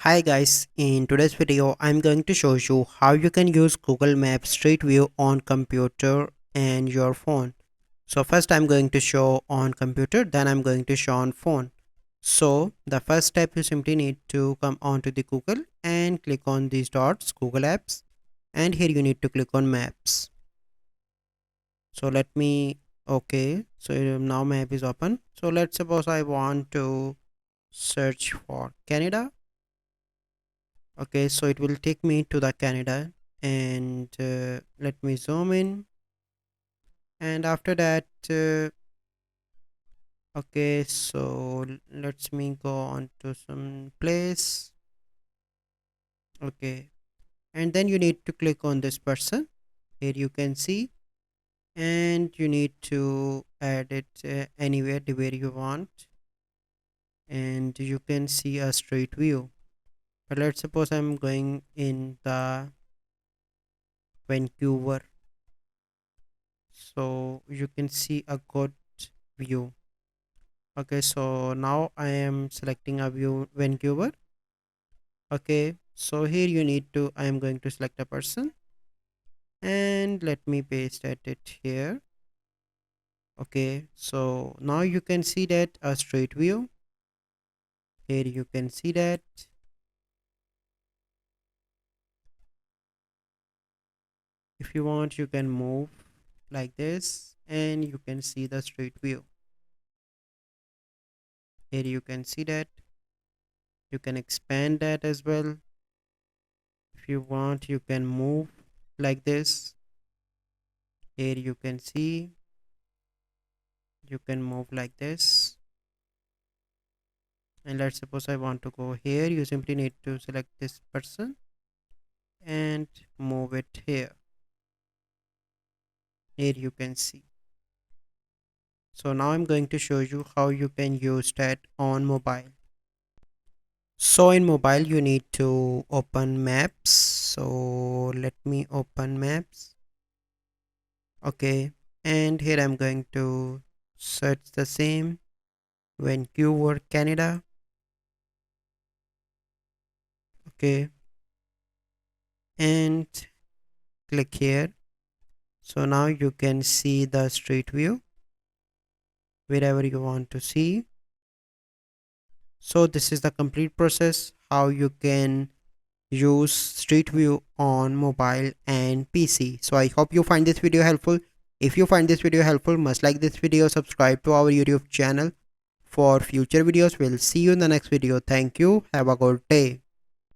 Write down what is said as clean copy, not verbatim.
Hi guys, in today's video I'm going to show you how you can use Google Maps Street View on computer and your phone. So first I'm going to show on computer, then I'm going to show on phone. So the first step, you simply need to come onto the Google and click on these dots, Google Apps, and here you need to click on Maps. So now map is open. So let's suppose I want to search for Canada. Okay, so it will take me to the Canada, and let me zoom in, and after that okay, so let's me go on to some place. Okay, and then you need to click on this person. Here you can see, and you need to add it anywhere where you want, and you can see a street view. But let's suppose I'm going in the Vancouver, so you can see a good view. Okay, so now I am selecting a view Vancouver. Okay, so here you need to, I am going to select a person, and let me paste it here. Okay, so now you can see that a straight view. Here you can see that. If you want, you can move like this and you can see the straight view. Here you can see that. You can expand that as well. If you want, you can move like this. Here you can see, you can move like this. And let's suppose I want to go here, you simply need to select this person and move it here. Here you can see. So now I'm going to show you how you can use that on mobile. So in mobile you need to open maps. So let me open maps. Okay, and here I'm going to search the same Vancouver, Canada. Okay, and click here. So now you can see the street view wherever you want to see. So this is the complete process how you can use Street View on mobile and PC. So I hope you find this video helpful. If you find this video helpful, must like this video, subscribe to our YouTube channel for future videos. We'll see you in the next video. Thank you. Have a good day.